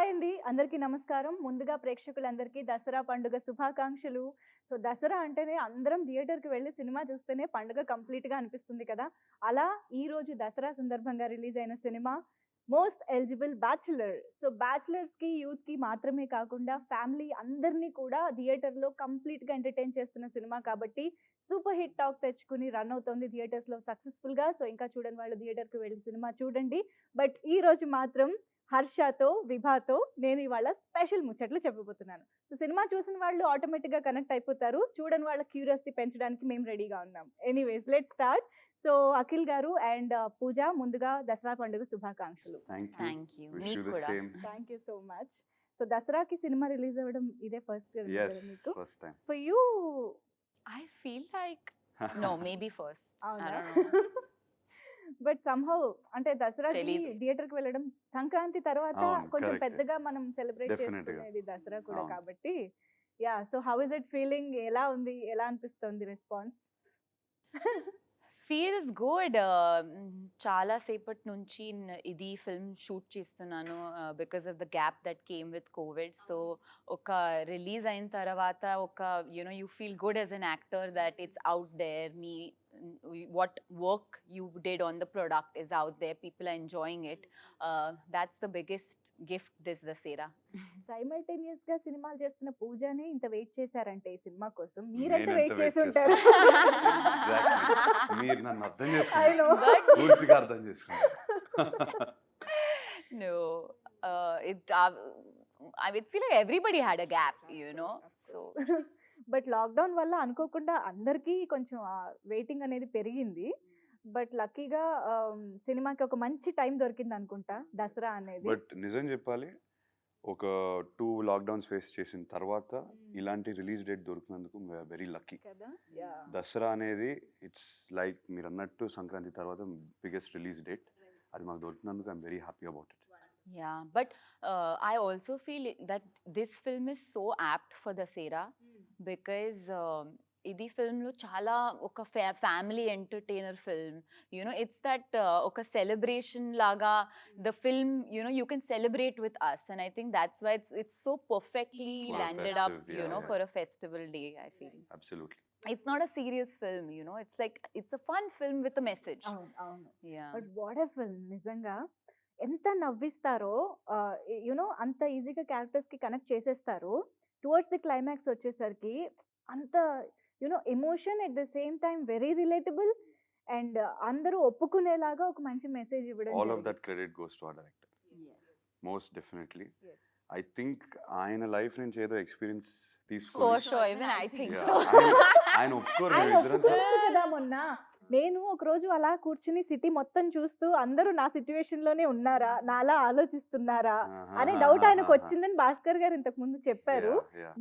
Hi అండి. అందరికీ నమస్కారం. ముందుగా ప్రేక్షకులందరికీ దసరా పండుగ శుభాకాంక్షలు. సో, దసరా అంటేనే అందరం థియేటర్‌కి వెళ్లి సినిమా చూస్తేనే పండుగ కంప్లీట్‌గా అనిపిస్తుంది కదా! అలా ఈరోజు దసరా సందర్భంగా రిలీజ్ అయిన cinema 'Most Eligible Bachelor'. So, బ్యాచ్‌లర్స్‌కి, యూత్‌కి మాత్రమే కాకుండా ఫ్యామిలీ అందరిని కూడా థియేటర్‌లో కంప్లీట్‌గా ఎంటర్‌టైన్ చేస్తున్న సినిమా కాబట్టి సూపర్ హిట్ టాక్ తెచ్చుకొని రన్ అవుతోంది థియేటర్స్‌లో సక్సెస్‌ఫుల్‌గా. సో, ఇంకా చూడని వాళ్ళు థియేటర్‌కి వెళ్లి సినిమా చూడండి. బట్ ఈరోజు మాత్రం హర్షతో, విభాతో నేను ఇవాళ స్పెషల్ ముచ్చట్లు చెప్పబోతున్నాను. సో, సినిమా చూసిన వాళ్ళు ఆటోమేటిక్‌గా కనెక్ట్ అయిపోతారు. చూడని వాళ్ళ క్యూరియాసిటీ పెంచడానికి మేము రెడీగా ఉన్నాం. Anyways let's start. So, Akhil గారు అండ్ పూజ ముందుగా దసరా పండుగ శుభాకాంక్షలు. Thank you. Wish మీకు you the కూడా. same. Thank you so much. So, దసరాకి సినిమా రిలీజ్ అవ్వడం ఇదే ఫస్ట్ రిలీజ్ Yes, కదా మీకు? first time. For you I feel like no, maybe first. I అవునా? don't know. బట్ సమ్‌హౌ అంటే దసరాకి తెలీదు. థియేటర్‌కి వెళ్ళడం సంక్రాంతి తర్వాత అవును, కొంచెం correct. పెద్దగా మనం సెలబ్రేట్ Definitely గా. చేసుకునేది దసరా కూడా అవును. కాబట్టి yeah! So, how is it feeling? ఎలా ఉంది? ఎలా అనిపిస్తుంది రెస్పాన్స్? Feels good. చాలా సేపటి నుంచి ఇది ఫిల్మ్ షూట్ చేస్తున్నాను because of the gap that came with covid. So ఒక రిలీజ్ అయిన తర్వాత ఒక you feel good as an actor that it's out there. మీ what work you did on the product is out there, people are enjoying it. That's the biggest gift this Dasera. సైమల్టేనియస్‌గా సినిమాలు చేస్తున్న పూజని ఇంత wait చేశారంటే ఈ cinema కోసం మీరెంత నేనెంత వెయిట్ wait చేసి ఉంటారు? Exactly. మీరు నన్ను అర్థం I చేసుకున్నారు. know. పూర్తిగా అర్థం చేసుకున్నారు. No, I would feel like everybody had a gap, so but lockdown వల్ల అనుకోకుండా అందరికీ కొంచెం వెయిటింగ్ అనేది పెరిగింది. బట్ లక్కీగా సినిమాకి ఒక మంచి టైం దొరికింది అనుకుంటా దసరా అనేది. బట్ నిజం చెప్పాలి, ఒక 2 లాక్డౌన్స్ ఫేస్ చేసిన తర్వాత ఇలాంటి రిలీజ్ డేట్ దొరికినందుకు వెరీ లక్కీ. కదా! యాహ్! దసరా అనేది ఇట్స్ లైక్ మీరు అన్నట్టు సంక్రాంతి తర్వాత బిగ్గెస్ట్ రిలీజ్ డేట్. అది మాకు దొరికినందుకు I'm very happy about it. yeah, but I also feel that this film is so apt for Dasera because ఇది ఫిల్మ్లో చాలా ఒక family entertainer film. It's that ఒక సెలబ్రేషన్ లాగా the film you can celebrate with us and I think that's why it's so perfectly For a landed up festive, yeah, yeah. For a festival day. I feel absolutely. it's not a serious film, it's like it's a fun film with a message. అవును. అవును. Yeah. But what a film నిజంగా. ఎంత నవ్విస్తారో అంత ఈజీగా క్యారెక్టర్స్‌కి connect చేసేస్తారు. Towards the climax వచ్చేసరికి అంత emotion at the same time very relatable and అందరూ ఒప్పుకునేలాగా ఒక మంచి మెసేజ్ ఇవ్వడం ఆల్ ఆఫ్ జరిగింది. That credit goes to our director. Most definitely. Yes. I think ఆయన లైఫ్ నుంచి ఏదో ఎక్స్పీరియన్స్ For తీసుకొని sure, even I think Yeah, so. ఆయన ఒప్పుకోరు ఆయన మేమిద్దరం ఒప్పుకున్నారు కదా మొన్న. నేను ఒకరోజు అలా కూర్చుని సిటీ మొత్తం చూస్తూ అందరూ నా సిట్యుయేషన్ లోనే ఉన్నారా, నాలా ఆలోచిస్తున్నారా అనే డౌట్ ఆయనకు వచ్చిందని భాస్కర్ గారు ఇంతకు ముందు చెప్పారు.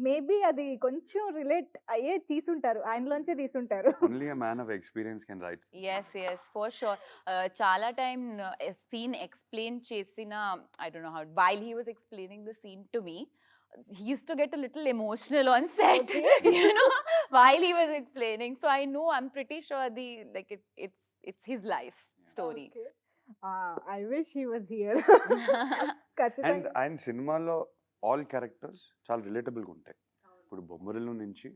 మేబీ అది కొంచెం రిలేట్ అయ్యే తీసుంటారు, ఆయనలోంచే తీసుంటారు. Only a man of experience can write. Yes, for sure. Chala time scene explain chesina, I don't know how, while he was explaining the scene to me, he used to get a little emotional on set, while he was explaining. So I know, I'm pretty sure it's his life story. I wish he was here. And ఖచ్చితంగా. ఆయన సినిమాలో all characters చాలా రిలేటబుల్గా ఉంటాయి. ఇప్పుడు బొమ్మరిల్లు నుంచి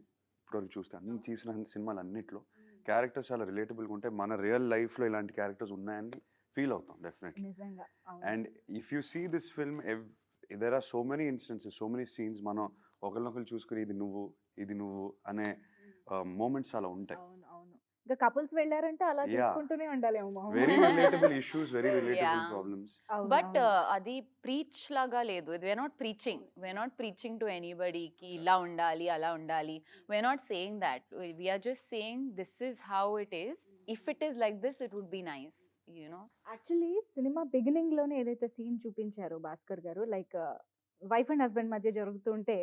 ఇప్పటివరకు చూస్తే అన్ని తీసిన సినిమాలు అన్నిట్లో క్యారెక్టర్స్ చాలా రిలేటబుల్గా ఉంటాయి. మన రియల్ లైఫ్లో ఇలాంటి క్యారెక్టర్స్ ఉన్నాయని ఫీల్ అవుతాం డెఫినెట్లీ. నిజంగా. And if you see this film, there are so many instances, so many scenes మనం ఒకరినొకరు చూసుకుని ఇది నువ్వు అనే మూమెంట్స్ చాలా ఉంటాయి. అవును. అవును. ఇంకా కపుల్స్ వెళ్ళారంటే అలా Yeah. చూసుకుంటూనే ఉండాలేమో. Very relatable issues, very relatable Yeah. Problems. అవును, But అవును. అది preach లాగా లేదు. We're not preaching to anybody ki ila undali ala undali. We're not saying that. We are just saying this is how it is. If it is like this, it would be nice. Actually cinema beginning లోనే ఏదైతే scene చూపించారో Bhaskar గారు, like wife and husband మధ్య జరుగుతుంటే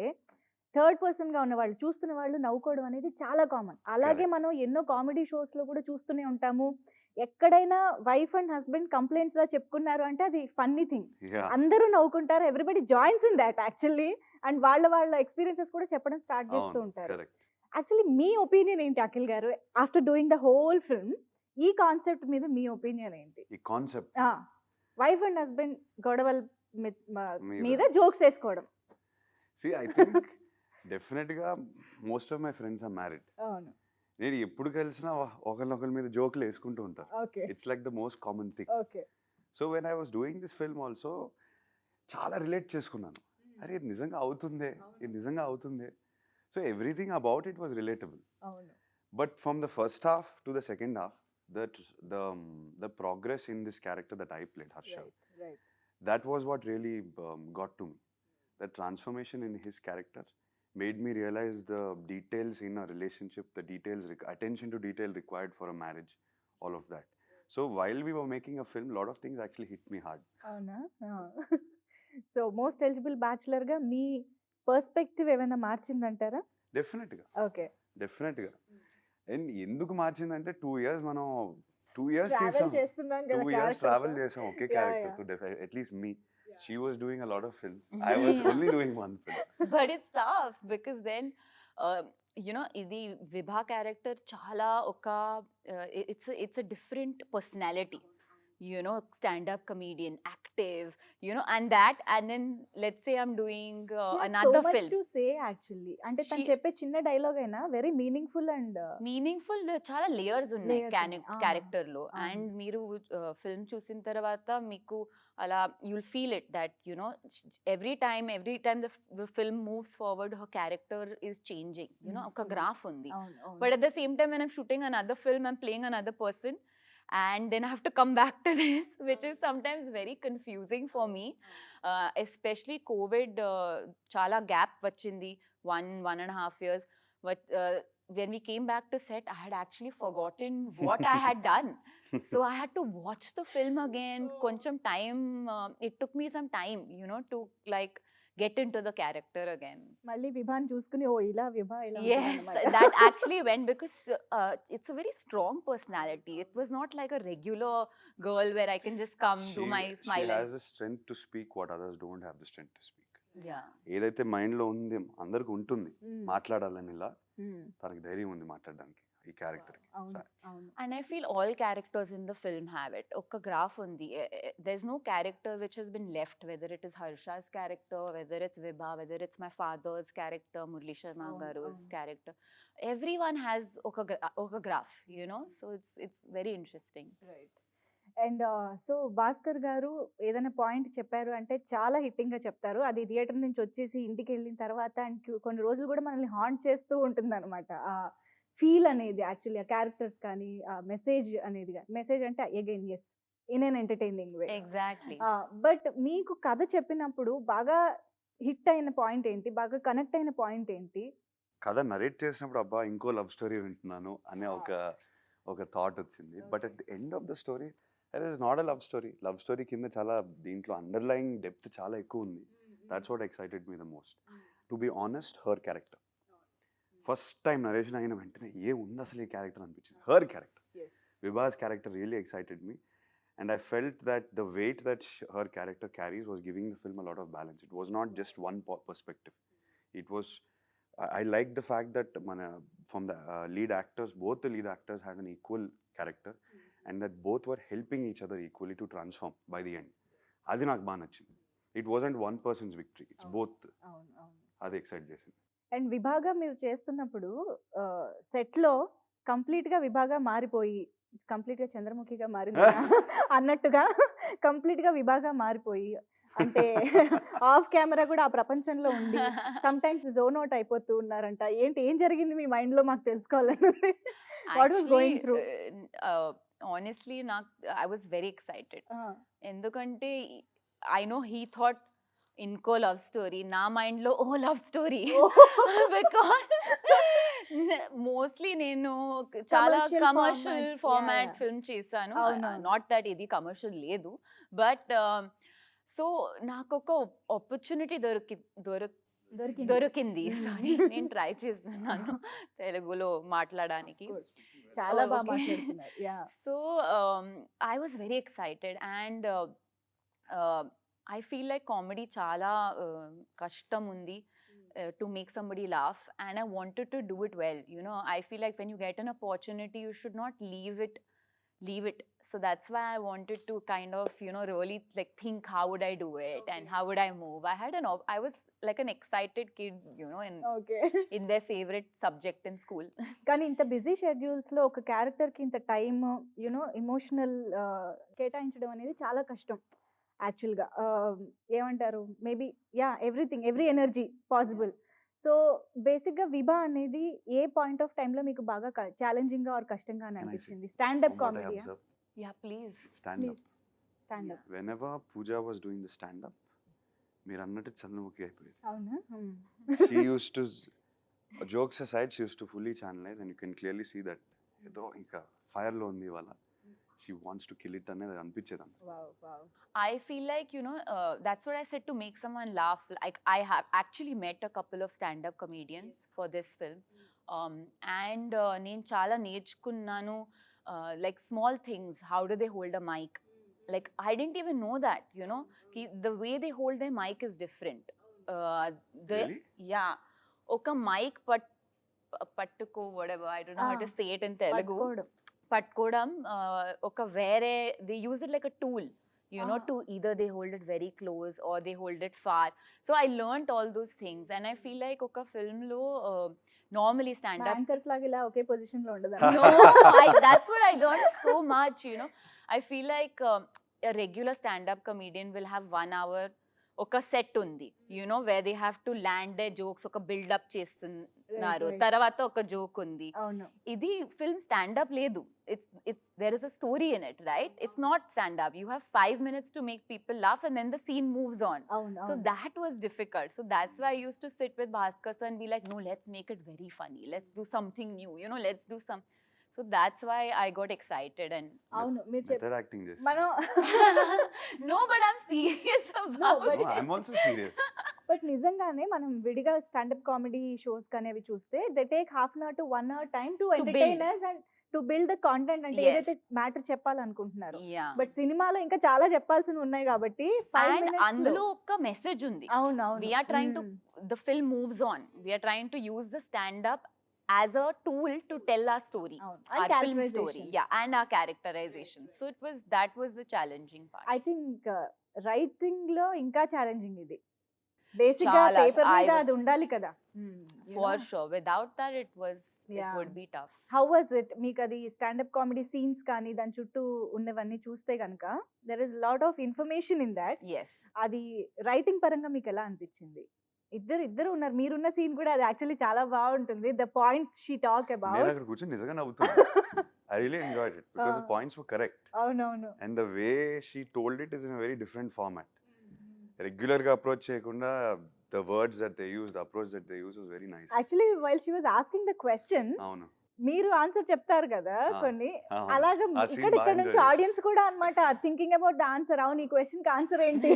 third person గా ఉన్న వాళ్ళు చూస్తున్న వాళ్ళు నవ్వుకోవడం అనేది చాలా కామన్. అలాగే Correct. మనం ఎన్నో కామెడీ షోస్ లో కూడా చూస్తూనే ఉంటాము. ఎక్కడైనా వైఫ్ అండ్ హస్బెండ్ కంప్లైంట్స్ లా చెప్పుకున్నారు అంటే అది ఫన్నీ థింగ్. అందరూ నవ్వుకుంటారు. Everybody joins in that actually. And వాళ్ళ ఎక్స్పీరియన్సెస్ కూడా చెప్పడం స్టార్ట్ చేస్తూ ఉంటారు. కరెక్ట్. యాక్చువల్లీ మీ ఒపీనియన్ ఏంటి అఖిల్ గారు? After doing the whole film ఈ కాన్సెప్ట్ మీద మీ ఒపీనియన్ ఏంటి? ఈ కాన్సెప్ట్ వైఫ్ అండ్ హస్బెండ్ గొడవలు మీద జోక్స్ వేసుకోవడం. సి ఐ థింక్ డెఫినెట్గా most of my friends are married. అవును. నేను ఎప్పుడు కలిసినా ఒకరినొకరి మీద జోకులు వేసుకుంటూ ఉంటారు. Okay. It's like the most common thing. Okay. So when I was doing this film also చాలా రిలేట్ చేసుకున్నాను. అరే ఇది నిజంగా అవుతుందే, ఇది నిజంగా అవుతుందే. So everything about it was relatable. అవును. But from the first half to the second half, the progress in this character that I played, Harsha, right. that was what really got to me. The transformation in his character made me realize the details in a relationship, the details, attention to detail required for a marriage, all of that. So while we were making a film, a lot of things actually hit me hard. అవునా? So most eligible bachelor గా మీ perspective ఏమైనా మార్చిందంటారా? Definitely. Okay. Definitely. And ఎందుకు మార్చిందంటే 2 years మనం 2 years travel తీసాం. చేస్తున్నాం 2 కదా years travel చేసాం ఒకే character తో. At least me, she was doing a lot of films. I was only doing one film. But it's tough because then you know ఇది విభా character చాలా ఒక it's a different personality, you know, stand-up comedian, active, you know, and then let's say I'm doing another film. To say actually. అంటే తను She- చెప్పే చిన్న dialogue అయినా very meaningful and meaningful చాలా layers ఉన్నాయి Layers ఉన్నాయి. క్యారెక్టర్ లో. అవును. అండ్ మీరు ఫిల్మ్ చూసిన తర్వాత మీకు అలా you'll feel it that you know every time the film moves forward her character is changing, you know, ఒక గ్రాఫ్ ఉంది. But at the same time, when I'm shooting another film, I'm playing another person, and then I have to come back to this, which is sometimes very confusing for me. Especially COVID, chala gap vachindi, 1.5 years. But when we came back to set, I had actually forgotten what I had done. So I had to watch the film again. Koncham time, it took me some time, you know, to like get into the character again. మళ్ళీ విభాని చూసుకుని ఓ ఇలా విభా ఇలా Yes, ఉంటుందన్నమాట. that actually went because it's a very strong personality. It was not like a regular girl where I can just come do my smile. She has the strength to speak what others don't have the strength to speak. Yeah. ఏదైతే mind లో ఉంది అందరికి ఉంటుంది మ్మ్. మాట్లాడాలని, ఇలా మ్మ్. తనకి ధైర్యం ఉంది మాట్లాడడానికి ఈ క్యారెక్టర్ కి. అవును. అవును. And I feel all characters in the film have it. Oka graph undi. There's no character which has been left, whether it is Harsha's character, whether it's Vibha, whether it's my father's character, Murli Sharma Avunu, Garu's avunu. character. Everyone has oka graph, you know. So it's very interesting. Right. And so Bhaskar గారు ఏదైనా point చెప్పారు అంటే చాలా hitting గా చెప్తారు. అది theatre నుంచి వచ్చేసి ఇంటికి వెళ్ళిన తర్వాత అండ్ కొన్ని రోజులు కూడా మనల్ని హాంట్ చేస్తూ ఉంటుంది అనమాట. ఆ ఫీల్ అనేది యాక్చువల్లీ ఆ క్యారెక్టర్స్ కానీ ఆ మెసేజ్ అనేది, మెసేజ్ అంటే again as in an entertaining way. Exactly. But మీకు కథ చెప్పినప్పుడు బాగా హిట్ అయిన పాయింట్ ఏంటి, బాగా కనెక్ట్ అయిన పాయింట్ ఏంటి? కథ నరేట్ చేసినప్పుడు అబ్బా ఇంకో లవ్ స్టోరీ వింటున్నాను అనే ఒక థాట్ వచ్చింది. But at the end of the story that is not a love story. Love story కింద చాలా దీంట్లో అండర్లయింగ్ డెప్త్ చాలా ఎక్కువ ఉంది. That's what excited me the most. To be honest, her character first time narration అయిన వెంటనే ఏ ఉంది అసలు ఈ క్యారెక్టర్ అనిపించింది. Her character, Vibhas character really excited me. And I felt that the weight that her character carries was giving the film a lot of balance. It was not just one perspective. It was, I like the fact that from the lead actors, both the lead actors had an equal character, and that both were helping each other equally to transform by the end. Adi నాకు బాగా నచ్చింది. It wasn't one person's victory. It's both. అవును. అవును. అది excite చేసింది. And విభాగా మీరు చేస్తున్నప్పుడు set లో కంప్లీట్ గా విభాగా మారిపోయి, కంప్లీట్ గా చంద్రముఖిగా మారింది అన్నట్టుగా కంప్లీట్ గా విభాగా మారిపోయి, అంటే ఆఫ్ కెమెరా కూడా ఆ ప్రపంచంలో ఉండి సమ్ టైమ్స్ జోన్ అవుట్ అయిపోతూ ఉన్నారంట. ఏం జరిగింది మీ మైండ్ లో మాకు తెలుసుకోవాలని. What was going through? Honestly, I was very excited. ఎందుకంటే I know he thought ఇంకో లవ్ స్టోరీ, నా మైండ్ లో ఓ లవ్ స్టోరీ. బికాస్ మోస్ట్లీ నేను చాలా Commercial commercial formats, format yeah. Film చేశాను. అవునవును. నాట్ దట్ ఇది కమర్షియల్ లేదు, బట్ సో నాకు ఒక ఆపర్చునిటీ దొరికింది. సారీ, నేను ట్రై చేస్తున్నాను తెలుగులో మాట్లాడడానికి. చాలా బాగా Okay. మాట్లాడుతున్నారు. Yeah. So I was very excited, and I feel like comedy chala kashtam undi to make somebody laugh, and I wanted to do it well. You know, I feel like when you get an opportunity, you should not leave it leave it. So that's why I wanted to kind of, you know, really like think how would I do it and how would I move. I was like an excited kid, you know, okay. in their favorite subject in school. కానీ ఇంత busy షెడ్యూల్స్‌లో ఒక క్యారెక్టర్‌కి ఇంత time, emotional కేటాయించడం అనేది చాలా కష్టం యాక్చువల్‌గా. ఏమంటారు? Maybe every energy possible. So, బేసిక్‌గా 'విభా' అనేది ఏ పాయింట్ ఆఫ్ టైమ్‌లో మీకు బాగా ఛాలెంజింగ్‌గా ఆర్ కష్టంగా అని Can I say అనిపించింది? స్టాండప్ from what I కామెడీయా? observed, Yeah, please. stand up. Please. Stand up. Whenever Pooja was doing the stand up, మీరు అన్నట్టు చంద్రముఖి అయిపోయేది. అవునా? She used to, jokes aside, she used to fully channelize, and you can clearly see that ఏదో ఇంకా fire లో ఉంది ఇవాళ. She wants to kill it అనేది అనిపించేది అంత. Wow! Wow! I feel like, you know, that's what I said, to make someone laugh. Like, I have actually met a couple of stand-up comedians for this film. And నేను చాలా నేర్చుకున్నాను, like small things. How do they hold a mic? Like, I didn't even know that, you know. The way they hold their mic is different. Really? Yeah. ఒక mic పట్టుకో, whatever, I don't know how to say it in Telugu. పట్టుకోవడం. పట్టుకోవడం, ఒక వేరే, they use it like a tool, you know, Ah. to either they hold it very close or they hold it far. So I learned all those things, and I feel like ఒక film లో normally stand up. Anchors లాగా ఇలా ఒకే position లో ఉండదు. No, that's what I learned so much, you know. I feel like a regular stand-up comedian will have 1 hour ఒక set ఉంది, you know, where they have to land their jokes, ఒక buildup చేస్తున్నారు, right. తర్వాత ఒక joke ఉంది. అవును. ఇది film stand up లేదు. It's there is a story in it, right? It's not stand up. You have 5 minutes to make people laugh, and then the scene moves on. అవును. So that was difficult. So that's why I used to sit with Bhaskar sir and be like, no, let's make it very funny. Let's do something new. You know, let's do some. So that's why I got excited. And అవును. మీరు చెప్ప method acting చేసి. మనం no, but I'm serious about No, but- it. I'm also serious. But నిజంగానే మనం విడిగా stand up comedy shows కనేవి చూస్తే they take half an hour to 1 hour time to entertain us and to build the content, అంటే Yes. ఏదైతే matter చెప్పాలనుకుంటున్నారు. Yeah. But సినిమాలో ఇంకా చాలా చెప్పాల్సినవి ఉన్నాయి కాబట్టి 5 And minutes అందులో ఒక మెసేజ్ ఉంది. అవును. అవును. We are trying to, the film moves on. We are trying to use the stand-up as a tool to tell our story, our film story. Yeah, and our characterization. So that was the challenging part. I think writing లో ఇంకా challenging ఇది. Basic గా చాలా. Paper మీద I అది was- ఉండాలి కదా. For sure. Without that, it Yeah. would be tough. How was it? మీకు అది స్టాండప్ కామెడీ సీన్స్ కానీ దాని చుట్టూ ఉన్నవన్నీ చూస్తే కనుక there is lot of information in that. Yes. అది రైటింగ్ పరంగా మీకు ఎలా అనిపించింది? ఇద్దరు ఉన్నారు, మీరున్న సీన్ కూడా అది యాక్చువల్లీ చాలా బాగుంటుంది. ద పాయింట్స్ షీ టాక్ నేను అబౌట్. అక్కడ కూర్చొని నిజంగా నవ్వుతున్నా. I really enjoyed it because the points were correct, అవునవును. and the way she told it is in a very different format. Regular గా approach చేయకుండా the words that they use, the approach that they use was very nice. Actually while she was asking the question, అవును. మీరు answer చెప్తారు కదా Ah. కొన్ని, అవును. అలాగా ఆ scene ఇక్కడ బాగా నుంచి enjoy ఆడియన్స్ కూడా అన్నమాట థింకింగ్ అబౌట్ ద ఆన్సర్. అవును, ఈ క్వశ్చన్ కి ఆన్సర్ ఏంటి?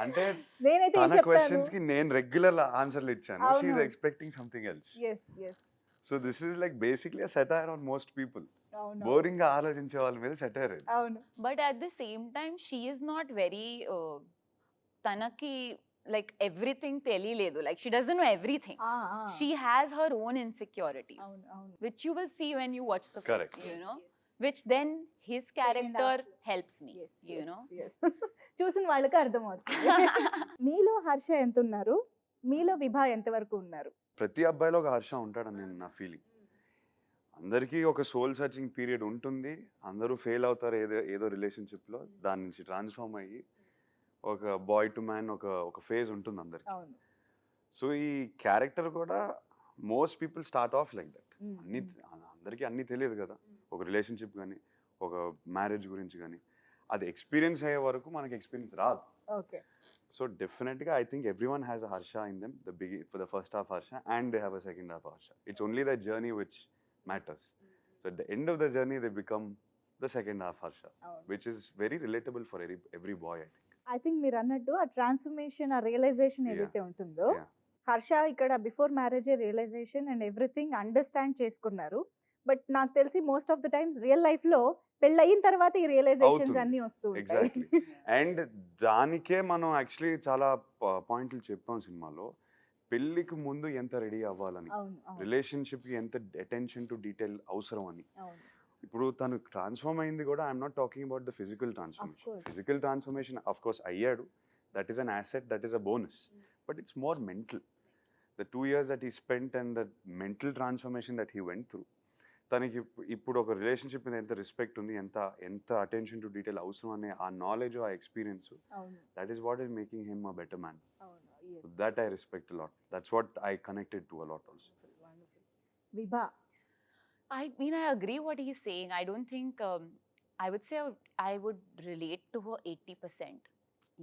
అంటే నేనైతే ఏం తన చెప్తాను? క్వశ్చన్స్ కి నేను రెగ్యులర్ ఆన్సర్లు ఇచ్చాను. అవును. She is expecting something else. yes. So this is like basically a satire on most people. అవును. బోరింగ్ గా ఆలోచించే వాళ్ళ మీద సెటైర్ ఇది. అవును. But at the same time, she is not very, tanaki, like everything తెలియలేదు. Like, she doesn't know everything. She has her own insecurities, అవును. అవును. which you will see when you watch the film. Correct. You know, which then his character helps me. Yes, You yes, know. yes. చూసిన వాళ్ళకి అర్థమవుతుంది. మీలో హర్ష ఎంత ఉన్నారు? మీలో విభా ఎంత వరకు ఉన్నారు? ప్రతి అబ్బాయిలో ఒక హర్ష ఉంటాడని నేను నా ఫీలింగ్. అందరికీ ఒక సోల్ సర్చింగ్ పీరియడ్ ఉంటుంది. అందరూ ఫెయిల్ అవుతారు ఏదో రిలేషన్షిప్లో. దాని నుంచి ట్రాన్స్ఫార్మ్ అయ్యి ఒక బాయ్ టు మ్యాన్ ఒక ఫేజ్ ఉంటుంది అందరికి. అవును. సో ఈ క్యారెక్టర్ కూడా most people start of like that. అన్ని Mm. అందరికీ అన్నీ తెలియదు కదా. ఒక రిలేషన్షిప్ కానీ ఒక మ్యారేజ్ గురించి కానీ అది ఎక్స్పీరియన్స్ అయ్యే వరకు మనకి ఎక్స్పీరియన్స్ రాదు. ఓకే. సో డెఫినెట్గా I think every one has a Harsha in them. For the first half Harsha and they have a second half Harsha. It's only the journey which matters. So at the end of the journey they become the second half Harsha, అవును. which is very relatable for every boy, I think. I think మీరు అన్నట్టు ఆ transformation, ఆ realisation Yeah. ఏదైతే ఉంటుందో, Yeah. Harsha ఇక్కడ before marriage realisation and everything understand చేసుకున్నారు. But నాకు తెలిసి most of the times real life లో పెళ్ళయిన తర్వాత ఈ రియలైజేషన్స్ అవుతుంది. అన్ని వస్తూ ఉంటాయి. Exactly. అండ్ దానికే మనం యాక్చువల్లీ చాలా పాయింట్లు చెప్పాం సినిమాలో. పెళ్ళికి ముందు ఎంత రెడీ అవ్వాలని, అవును. అవును. రిలేషన్షిప్కి ఎంత అటెన్షన్ టు డీటెయిల్ అవసరం అని. అవును. ఇప్పుడు తను ట్రాన్స్ఫార్మ్ అయింది కూడా I'm not talking about the physical transformation. course. Physical transformation of course అయ్యాడు, that is an asset, that is a bonus, but it's more mental. The 2 years that he spent and the mental transformation that he went through, తనకి ఇప్పుడు ఒక relationship మీద ఎంత respect ఉంది, ఎంత attention to detail అవసరం అనే ఆ నాలెడ్జ్, ఆ ఎక్స్పీరియన్స్, అవును that is what is making him a better man. అవును yes. That I respect lot. That's what I connected to a lot also. Wonderful. విభా I mean, I agree what he's saying. I don't think, I would say I would relate to her 80%.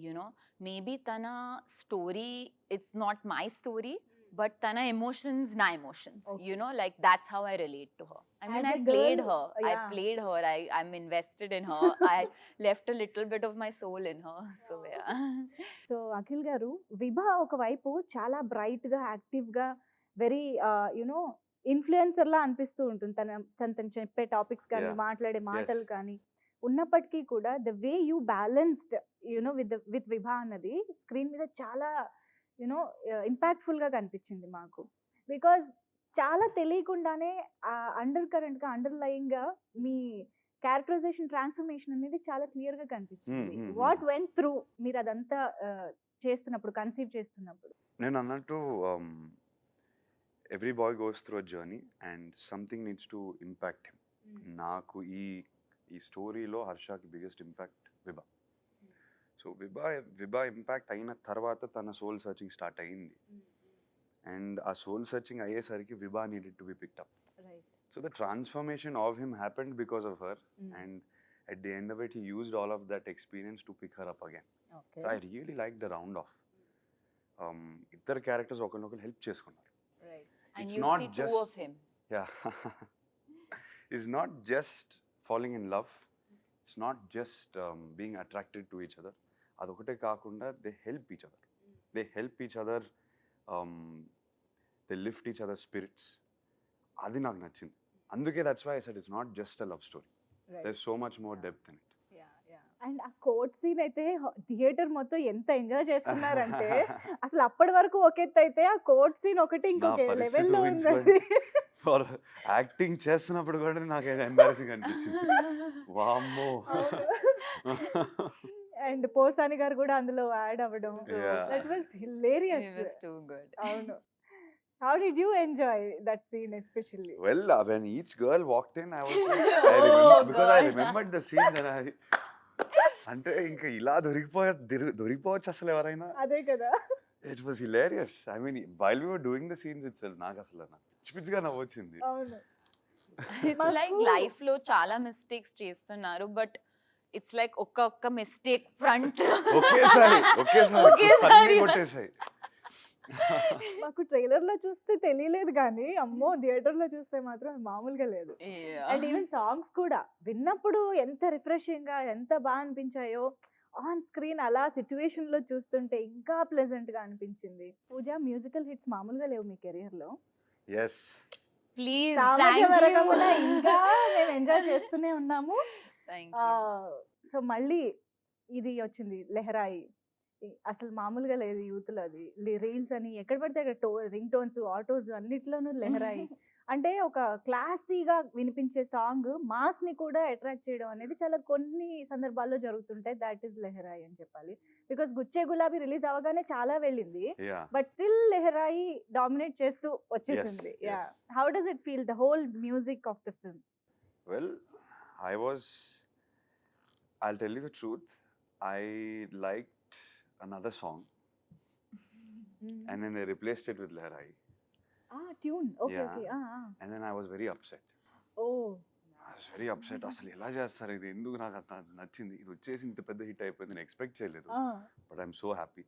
You know, maybe Tana story, it's not my story, but Tana emotions, na emotions. Okay. You know, like that's how I relate to her. I mean, As I a played girl, her. I yeah. played her. I'm invested in her. I left a little bit of my soul in her. So, yeah. So Akhil గారు, విభా ఒకవైపు చాలా bright గా active గా very you know influencer లా అనిపిస్తూ ఉంటుంది. తను చెప్పే topics కానీ Yeah. మాట్లాడే మాటలు Yes. కానీ ఉన్నప్పటికీ కూడా the way you balanced you know with Vibha అన్నది స్క్రీన్ మీద చాలా యునో ఇంపాక్ట్ఫుల్ గా కనిపించింది మాకు. బికాజ్ చాలా తెలియకుండానే అండర్ కరెంట్ గా అండర్లయింగ్ గా మీ క్యారెక్టరైజేషన్ ట్రాన్స్ఫర్మేషన్ అనేది చాలా క్లియర్ గా కనిపించింది. Hmm, hmm, hmm. What went through మీరు అదంతా చేస్తున్నప్పుడు, కన్సీవ్ చేస్తున్నప్పుడు? నేను అన్నట్టు every boy goes through a journey and something needs to impact him. నాకు ఈ స్టోరీలో హర్షకి biggest impact Vibha. So Vibha impact అయిన తర్వాత తన సోల్ సర్చింగ్ స్టార్ట్ అయింది, అండ్ ఆ సోల్ సర్చింగ్ అయ్యేసరికి Vibha needed to be picked up. So the transformation of him happened because of her, and at the end of it, he used all of that experience to pick her up again. So I really liked the round off. Iddar characters okalokal help cheskunaru. And It's you not see just two of him. yeah. It's not just falling in love. It's not just being attracted to each other. Adokate kaakunda they help each other. They help each other. They lift each other's spirits. అది నాకు నచ్చింది. అందుకే that's why I said it's not just a love story, there is so much more depth in it. And ఆ court scene అయితే theatre మొత్తం ఎంత enjoy చేస్తున్నారంటే అసలు అప్పటి వరకు ఒక ఎత్తు అయితే ఆ కోర్ట్ సీన్ ఒకటి ఇంకొక లెవెల్లో ఉంది. ఫర్ యాక్టింగ్ చేస్తున్నప్పుడు కూడా నాకు ఎంబారసింగ్ అనిపించింది. వామ్మో. అండ్ పోసాని గారు కూడా అందులో యాడ్ అవ్వడం, that was hilarious. He was too good. అవును. How did you enjoy that scene especially? Well, when each girl walked in, I was like, because I remembered the scene and I అంటే ఇంకా ఇలా దొరికిపోవచ్చు అసలు ఎవరైనా. అదే కదా. It was hilarious. I mean, while we were doing the scenes itself, నాకు అసలు పిచ్చిగా నవ్వొచ్చింది. అవును. It's like life లో చాలా మిస్టేక్స్ చేస్తున్నారు, బట్ ఇట్స్ లైక్ ఒక్క మిస్టేక్ ఫ్రంట్ ఒకేసారి అన్నీ కొట్టేసాయి. మాకు ట్రైలర్ లో చూస్తే తెలియలేదు కానీ అమ్మో థియేటర్ లో చూస్తే మాత్రం మామూలుగా లేదు. అండ్ ఈవెన్ సాంగ్స్ కూడా విన్నప్పుడు ఎంత రిఫ్రెషింగ్ గా ఎంత బాగా అనిపించాయో, ఆన్ స్క్రీన్ అలా సిచ్యువేషన్ లో చూస్తుంటే ఇంకా ప్లెజెంట్ గా అనిపించింది. పూజ, మ్యూజికల్ హిట్స్ మామూలుగా లేవు మీ కెరియర్ లో. Yes. ప్లీజ్ సామాజిక ఇంకా మేము ఎంజాయ్ చేస్తూనే ఉన్నాము. సో మళ్ళీ ఇది వచ్చింది లెహరాయి, అసలు మామూలుగా లేదు యూత్ లో. అది రీల్స్ అని ఎక్కడ పడితే అక్కడ రింగ్ టోన్స్, ఆటోస్ అన్నిట్లోనూ లెహరాయి. అంటే ఒక క్లాసీగా వినిపించే సాంగ్ మాస్ ని కూడా అట్రాక్ట్ చేయడం అనేది చాలా కొన్ని సందర్భాల్లో జరుగుతుంటాయి. దాట్ ఈస్ లెహరాయి అని చెప్పాలి. బికాస్ గుచ్చే గులాబీ రిలీజ్ అవగానే చాలా వెళ్ళింది, బట్ స్టిల్ లెహరాయి డామినేట్ చేస్తూ వచ్చేసింది. How does it feel, the whole music of the film? Well, I'll tell you the truth, I liked another song and then they replaced it with Lehrai. Tune. Okay Yeah. Okay. And then I was very upset. Oh I was very upset. అసలు ఎలా చేస్తారు ఇది, ఎందుకు నాకు అంత నచ్చింది, ఇది వచ్చేసి ఇంత పెద్ద హిట్ అయిపోయింది, నేను ఎక్స్పెక్ట్ చేయలేదు. But I'm so happy.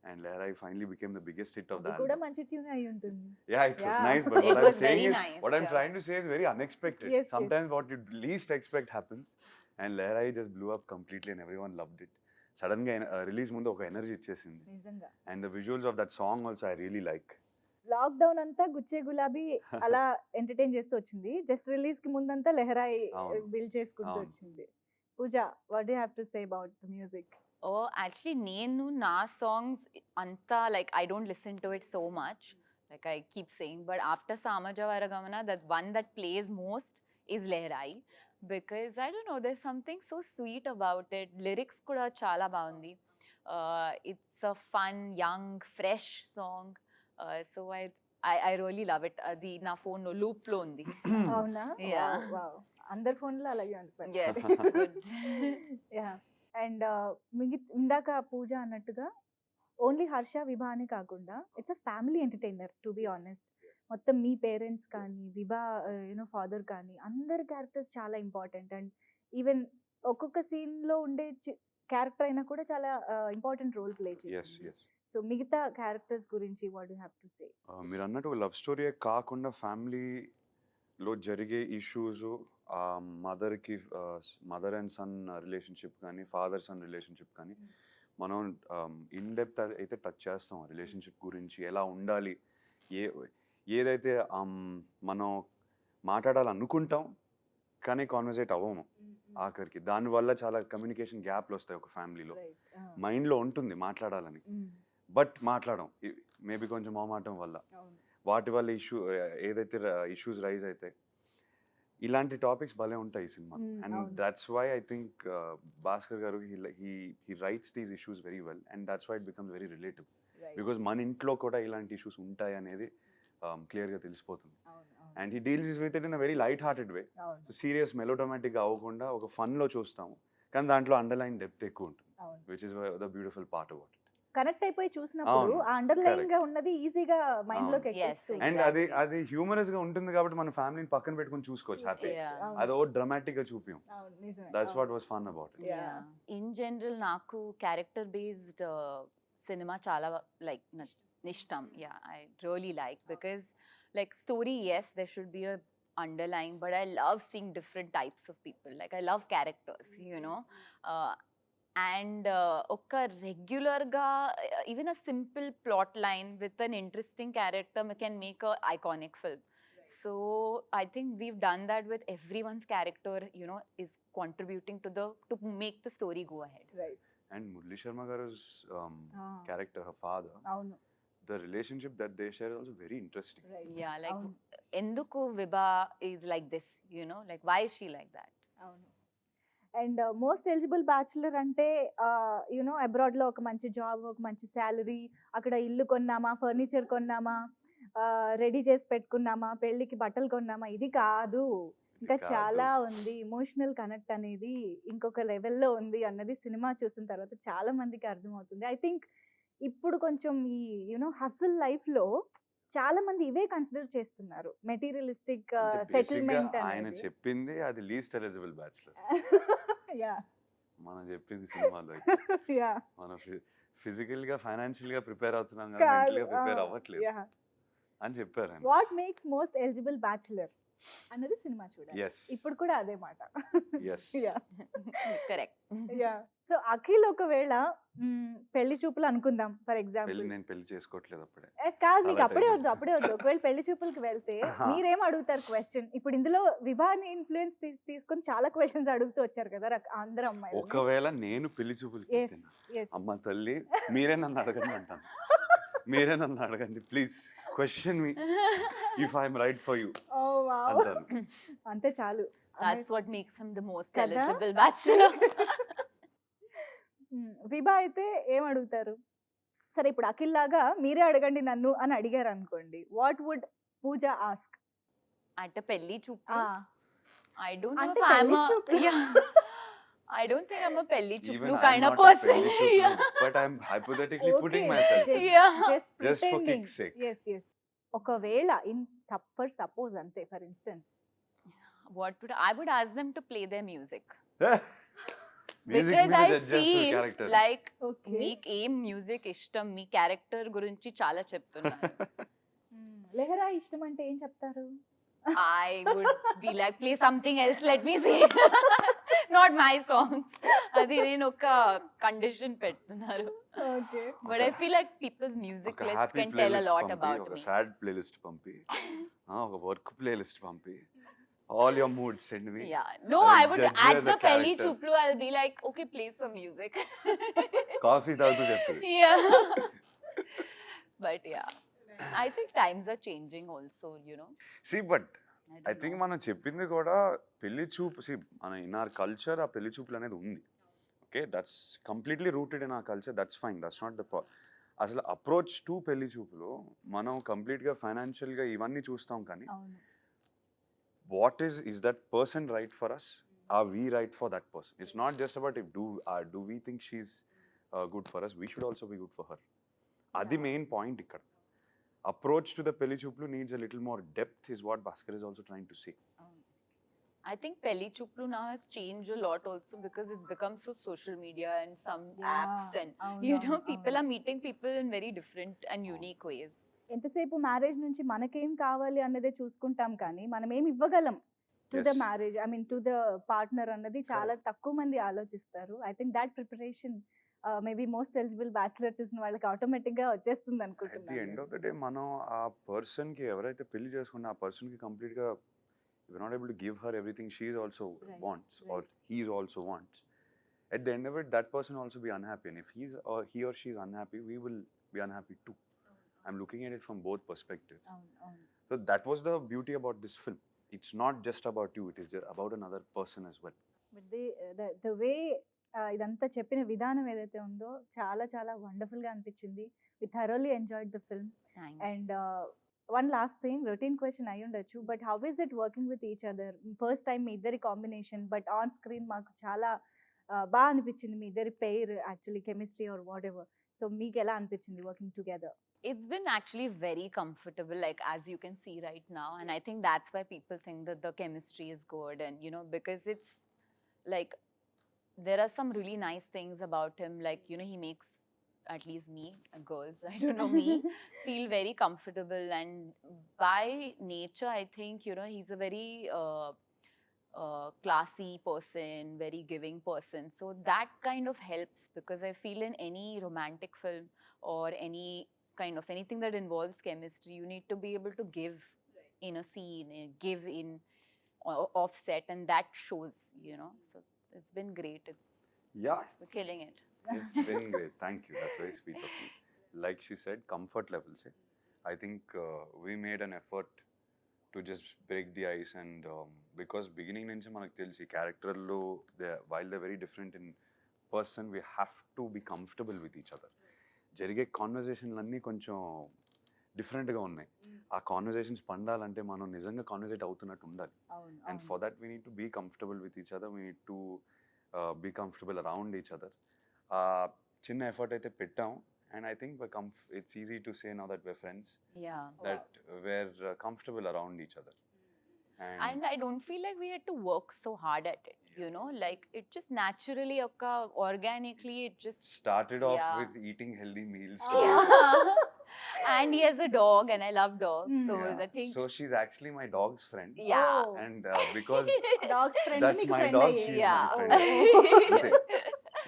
And Lehrai finally became the biggest hit of the కూడా album. మంచి ట్యూన్ అయి ఉంటుంది. Yeah, it was Yeah. nice, but It what I'm was saying very is, nice, what I'm yeah. trying to say is very unexpected. Yes, Sometimes yes. what you least expect happens, and Lehrai just blew up completely and everyone loved it. Sudden గా release ముందు ఒక energy ఇచ్చేసింది. నిజంగా. And the visuals of that song also I really like. Lockdown అంతా గుచ్చే గులాబీ అలా entertain చేస్తూ వచ్చింది. జస్ట్ రిలీజ్ కి ముందంతా లెహరాయి అవును. బిల్డ్ చేసుకుంటూ అవును. వచ్చింది. Pooja, what do you have to say about the music? Oh, actually, నేను నా songs anta like I don't listen to it so much, like I keep saying, but after Samaja Varagamana, that one that plays most is Lehrai, because I don't know, there's something so sweet about it. Lyrics kuda chala baagundi. It's a fun, young, fresh song. So I really love it. Adi na phone lo loop lo undi. అవునా? Yeah. Wow! అందరి ఫోన్‌లో అలాగే ఉంది Yes, పరిస్థితి. good. Yeah! And ఇందాక పూజ అన్నట్టుగా only Harsha, విభా అని కాకుండా it's a family entertainer to be honest. మొత్తం మీ పేరెంట్స్ కానీ, విభా ఫాదర్ కానీ అందరి క్యారెక్టర్స్ చాలా ఇంపార్టెంట్. అండ్ ఈవెన్ ఒక్కొక్క సీన్‌లో ఉండే క్యారెక్టర్ అయినా కూడా చాలా ఇంపార్టెంట్ రోల్ ప్లే ఎస్ చేస్తుంది. ఎస్ సో మిగతా క్యారెక్టర్స్ గురించి వాట్ యు హావ్ టు సే? మీరు అన్నట్టు లవ్ స్టోరీయే కాకుండా ఫ్యామిలీలో జరిగే issues, mother and son relationship కానీ, ఫాదర్ సన్ రిలేషన్షిప్ కానీ మనం ఇన్ డెప్త్ అయితే టచ్ చేస్తాం. రిలేషన్షిప్ గురించి ఎలా ఉండాలి, ఏదైతే మనం మాట్లాడాలనుకుంటాం కానీ కాన్వర్సేట్ అవ్వము ఆఖరికి. దానివల్ల చాలా కమ్యూనికేషన్ గ్యాప్లు వస్తాయి ఒక ఫ్యామిలీలో. మైండ్లో ఉంటుంది మాట్లాడాలని, బట్ మాట్లాడడం మేబీ కొంచెం మొహమాటం వల్ల, వాటి వల్ల ఏదైతే ఇష్యూస్ రైజ్ అవుతాయి. ఇలాంటి టాపిక్స్ భలే ఉంటాయి ఈ సినిమా. And that's why I think Bhaskar గారు he writes these issues very well, and that's why it becomes very relative. Because మన ఇంట్లో కూడా ఇలాంటి ఇష్యూస్ ఉంటాయి అనేది క్లియర్గా తెలిసిపోతుంది. And he deals with it in a very light hearted way. Serious మెలోడ్రామాటిక్గా అవ్వకుండా ఒక ఫన్లో చూస్తాము, కానీ దాంట్లో అండర్లైన్ డెప్త్ ఎక్కువ ఉంటుంది, which is the beautiful part about it. Connect అయిపోయి చూసినప్పుడు ఆ అండర్లైన్ గా ఉన్నది ఈజీగా మైండ్ లోకి Yes, ఎక్కేస్తుంది. అండ్ అది హ్యూమరస్ గా ఉంటుంది కాబట్టి మన ఫ్యామిలీని పక్కన పెట్టుకొని చూసుకోవచ్చు హ్యాపీ. Yeah. అది ఓ డ్రామాటిక్ గా చూపియం. అవును, నిజమే. That's what was fun about it. Yeah. In general, నాకు character based cinema చాలా like nishtam. Yeah, I really like, because like story, yes, there should be a underlying, but I love seeing different types of people. Like I love characters, you know. And ఒక regular గా even a simple plot line with an interesting character can make a iconic film. So I think we've done that with everyone's character, you know, is contributing to make the story go ahead. Right. And Murali Sharma గారు character, her father, అవును, the relationship that they share also very interesting. right. Yeah, like అవును, ఎందుకు విభా is like this, you know, like why is she like that? అవును. And most eligible bachelor అంటే abroad లో ఒక మంచి job, ఒక మంచి శాలరీ, అక్కడ ఇల్లు కొన్నామా, ఫర్నిచర్ కొన్నామా, రెడీ చేసి పెట్టుకున్నామా, పెళ్ళికి బట్టలు కొన్నామా, ఇది కాదు. ఇంకా ఇది కాదు. చాలా ఉంది. ఇమోషనల్ కనెక్ట్ అనేది ఇంకొక లెవెల్లో ఉంది అన్నది సినిమా చూసిన తర్వాత చాలా మందికి అర్థమవుతుంది. ఐ థింక్ ఇప్పుడు కొంచెం ఈ హస్ల్ లైఫ్ లో చాలా మంది ఇవే కన్సిడర్ చేస్తున్నారు, మెటీరియలిస్టిక్ సెటిల్మెంట్ ఆయన అనేది. చెప్పింది అది లీస్ట్ ఎలిజిబుల్ బ్యాచులర్. యా మనం చెప్పింది సినిమాలో యా మనం ఫిజికల్ గా ఫైనాన్షియల్ గా ప్రిపేర్ అవుతున్నాం కానీ మెంటల్ గా ప్రిపేర్ అవ్వట్లేదు యా అని చెప్పారు ఆయన. What makes most eligible bachelor అన్నది సినిమా చూడాలి. ఎస్ ఇప్పుడు కూడా అదే మాట. Yes yeah Correct. Yeah so Akhil ఒకవేళ పెళ్లి చూపులు అనుకుందాం ఫర్ ఎగ్జాంపుల్. నేను పెళ్లి చేసుకోవట్లేదు అప్పుడే. కాదు, మీకు అలా అప్పుడే time. వద్దు, అప్పుడే వద్దు. ఒకవేళ పెళ్లి చూపులకు వెళ్తే మీరేం అడుగుతారు క్వశ్చన్? ఇప్పుడు ఇందులో వివాహాన్ని ఇన్ఫ్లుయెన్స్ తీసుకొని చాలా క్వశ్చన్స్ అడుగుతూ వచ్చారు కదా అందరు అమ్మాయిలు. ఒకవేళ నేను పెళ్లి చూపులకి ఎస్ వెళ్తున్నా, ఎస్ అమ్మ తల్లి మీరే నన్ను అడగండి అంటాను. మీరే నన్ను అడగండి please, question me if I'm right for you oh wow, అంటాను. అంతే చాలు. That's what makes him the most కదా? eligible bachelor. విభా అయితే ఏం అడుగుతారు? సరే, ఇప్పుడు అఖిల్ లాగా మీరే అడగండి నన్ను అని అడిగారు అనుకోండి, వాట్ వుడ్ పూజ ఆస్క్? అంటే పెళ్లి చూపు, I don't know అంటే if I'm పెళ్లి a చూపులు. yeah. I don't think I'm a pelli Even chuplu I'm kind of not a person. పెళ్లి చూపులు, Yeah. but I'm hypothetically putting myself Yeah. just for kick's sake. ఒకవేళ in for suppose అంతే, for instance What would I would ask them to play their music. Music Because మీద I judge చేస్తారు feel character. like okay. మీకు ఏం music ఇష్టం, మీ character గురించి చాలా చెప్తున్నారు. లెహరా ఇష్టం అంటే ఏం చెప్తారు? I would be like, play something else, let me see. Not my songs. అది నేను ఒక కండిషన్ పెడుతున్నారు. Okay. But I feel like people's music ఒక lists happy can tell a playlist lot పంపి, about ఒక me. సాడ్ ప్లేలిస్ట్ పంపి, ఒక work playlist పంపి, all your moods send me. Yeah. No, I I will would judge you at as the a pelli character. chuplu I'll be like, okay, play some music. Coffee తాగుతూ చెప్తుంది. Yeah. But yeah, I think times are changing also, you know. See, but I think మనం చెప్పింది కూడా పెళ్లి చూపు మన in our culture ఆ పెళ్లి చూపులు అనేది ఉంది. Okay, that's completely rooted in our culture, that's fine, that's not the అసలు అప్రోచ్ టు పెళ్లి చూపులో మనం కంప్లీట్గా ఫైనాన్షియల్గా ఇవన్నీ చూస్తాం, కానీ అవును. what is that person right for us? Are we right for that person? It's not just about if do we think she's good for us, we should also be good for her. Adi main point ikkada. Approach to the pelli chuplu needs a little more depth is what Bhaskar is also trying to say. I think Pelli Chuplu now has changed a lot also because it's become so social media and some apps and people are meeting people in very different and unique ways. ఎంతసేపు marriage నుంచి మనకేం కావాలి అన్నదే చూసుకుంటాం, కానీ మనం ఏం ఇవ్వగలం to the Yes. Marriage, I mean to the partner అన్నది చాలా తక్కువ మంది ఆలోచిస్తారు. I think that preparation maybe most eligible bachelor చూసిన వాళ్ళకి ఆటోమేటిక్ గా వచ్చేస్తుంది At the అనుకుంటున్నాను. end of the day, మనం ఆ పర్సన్కి ఎవరైతే పెళ్లి చేసుకున్న ఆ పర్సన్కి కంప్లీట్గా we're not able to give her everything she also Right, wants or right. he also wants. At the end of it, that person also be unhappy, and if he or she is unhappy, we will be unhappy too. I'm looking at it from both perspectives. So that was the beauty about this film. It's not just about you, it is about another person as well. But the way ఇదంతా చెప్పిన విధానం ఏదైతే ఉందో చాలా చాలా wonderful గా అనిపించింది. We thoroughly enjoyed the film. Thanks. And one last thing, routine question అయి ఉండొచ్చు, but how is it working with each other? First time మీ ఇద్దరి కాంబినేషన్, బట్ ఆన్ స్క్రీన్ మాకు చాలా బాగా అనిపించింది మీ ఇద్దరి pair, actually chemistry or what ever. So మీకు ఎలా అనిపించింది working together? It's been actually very comfortable, like as you can see right now, and I think that's why people think that the chemistry is good, and because it's like there are some really nice things about him, like he makes at least me, girls, I don't know, me feel very comfortable, and by nature I think he's a very classy person, very giving person, so that kind of helps, because I feel in any romantic film or any kind of anything that involves chemistry, you need to be able to give in a scene, give in offset, and that shows, so it's been great. Yeah, We're killing it. it's been great. Thank you, that's very sweet of you. Like she said, comfort levels, I think we made an effort to just break the ice, and because beginning nunchi manaku telisi character lo while they're very different in person, we have to be comfortable with each other. జరిగే కాన్వర్జేషన్లన్నీ కొంచెం డిఫరెంట్గా ఉన్నాయి. ఆ conversations పండాలంటే మనం నిజంగా కాన్వర్జేట్ అవుతున్నట్టు ఉండాలి. And for that we need to be comfortable with each other, we need to be comfortable around each other. చిన్న ఎఫర్ట్ అయితే పెట్టాం, and I think it's easy to say now that we're friends, Yeah. that we're comfortable around each other. And I don't feel like we had to work so hard at it, like it just naturally organically it just started off Yeah. with eating healthy meals. Yeah. And he has a dog, and I love dogs, so Yeah. I think So she's actually my dog's friend. yeah. Oh. And because dogs friend that's మీకు my friend dog, అయ్యే. she's Yeah. my friend. Ante.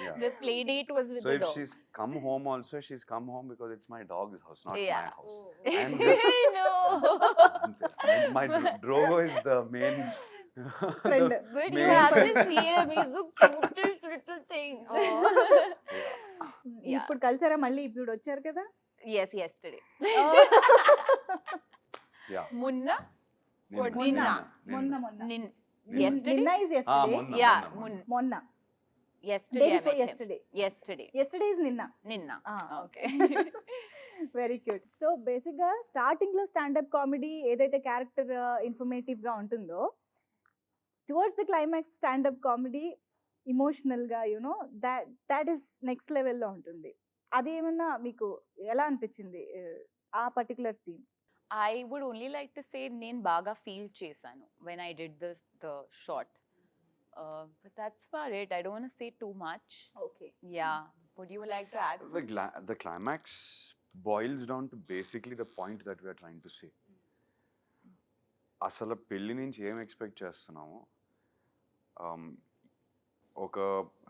Yeah. The play date was with So the if dog. she's come home also, she's come home because it's my dog's house, not Yeah. my house. Oh. And this, No. and my Drogo is the main Friend. the But you main have to friend. see him. He's the cutest little thing. Yeah. ఇప్పుడు కలిసారా మళ్ళీ? ఇప్పుడు వచ్చారు కదా. Yes, yesterday. Yeah. Munna? Ninna. Ninna. మొన్న మొన్న Nin. Ninna. Yesterday? నిన్న is yesterday. మొన్న, Yeah, మొన్న. మొన్న day Yesterday I before met him. Yesterday. Yesterday. Yesterday is నిన్న. Ninna. Okay. Very cute. So basic గా స్టార్టింగ్ లో స్టాండప్ కామెడీ ఏదైతే క్యారెక్టర్ ఇన్ఫర్మేటివ్ గా ఉంటుందో, towards the climax stand up comedy emotional గా దాట్ ఈస్ నెక్స్ట్ లెవెల్లో ఉంటుంది. అది ఏమన్నా మీకు ఎలా అనిపించింది ఆ particular scene? I would only like to say నేను బాగా feel చేశాను when I did the shot. But that's about it. I don't want to say too much. Okay. Yeah. Would you like to add? The climax boils down to basically the point that we are trying to say. అసలు పెళ్లి నుంచి ఏం expect చేస్తున్నామో, ఒక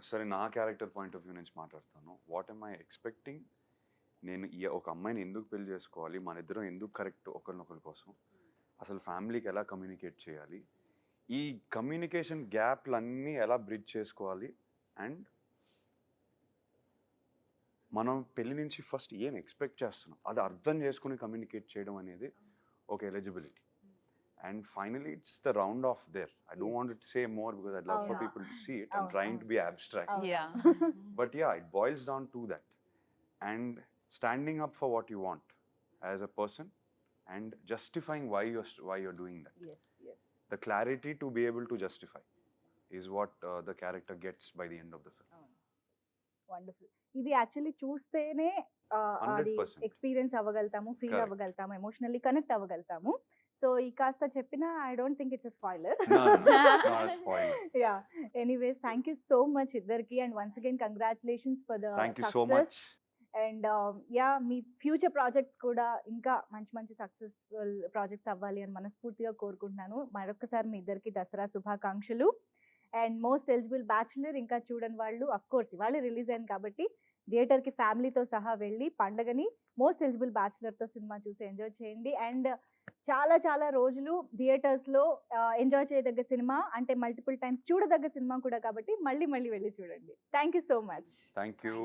సరే నా character point of view నుంచి మాట్లాడతాను. వాట్ ఎమ్ ఐ ఎక్స్పెక్టింగ్, నేను ఒక అమ్మాయిని ఎందుకు పెళ్లి చేసుకోవాలి, మన ఇద్దరం ఎందుకు కరెక్ట్ ఒకరినొకరి కోసం, అసలు ఫ్యామిలీకి ఎలా కమ్యూనికేట్ చేయాలి, ఈ కమ్యూనికేషన్ గ్యాప్లన్నీ ఎలా బ్రిడ్జ్ చేసుకోవాలి, అండ్ మనం పెళ్లి నుంచి ఫస్ట్ ఏం ఎక్స్పెక్ట్ చేస్తున్నాం అది అర్థం చేసుకుని కమ్యూనికేట్ చేయడం అనేది ఒక eligibility. And finally, it's the round off there. I don't want Yes. to say more because I'd love for Yeah. people to see it. I'm Oh, trying oh. to be abstract. Oh. Yeah. But yeah, it boils down to that. And standing up for what you want as a person and justifying why you're doing that. Yes, yes. The clarity to be able to justify is what the character gets by the end of the film. Wonderful. ఇది actually చూస్తేనే అది 100%. Experience అవ్వగలుగుతాము, feel Correct. అవ్వగలుగుతాము, emotionally connect అవ్వగలుగుతాము. So ఈ కాస్త చెప్పినా I don't think it's spoiler. No, it's not a spoiler. Yeah, anyways thank you so much ఇద్దరికి, and once again congratulations for the Thank you so much. And yeah, మీ future projects కూడా ఇంకా మంచి మంచి successful projects అవ్వాలి అని మనస్ఫూర్తిగా కోరుకుంటున్నాను. మరొకసారి మీ ఇద్దరికి దసరా శుభాకాంక్షలు. అండ్ మోస్ట్ ఎలిజిబుల్ బ్యాచులర్ ఇంకా చూడని వాళ్ళు, అఫ్ కోర్స్ ఇవాళ రిలీజ్ అయింది కాబట్టి థియేటర్కి ఫ్యామిలీతో సహా వెళ్ళి పండగని మోస్ట్ ఎలిజిబుల్ బ్యాచులర్తో సినిమా చూసి ఎంజాయ్ చేయండి. అండ్ చాలా చాలా రోజులు థియేటర్స్లో ఎంజాయ్ చేయదగ్గ సినిమా, అంటే మల్టిపుల్ టైమ్స్ చూడదగ్గ సినిమా కూడా కాబట్టి మళ్ళీ మళ్ళీ వెళ్ళి చూడండి. Thank you so much. Thank you.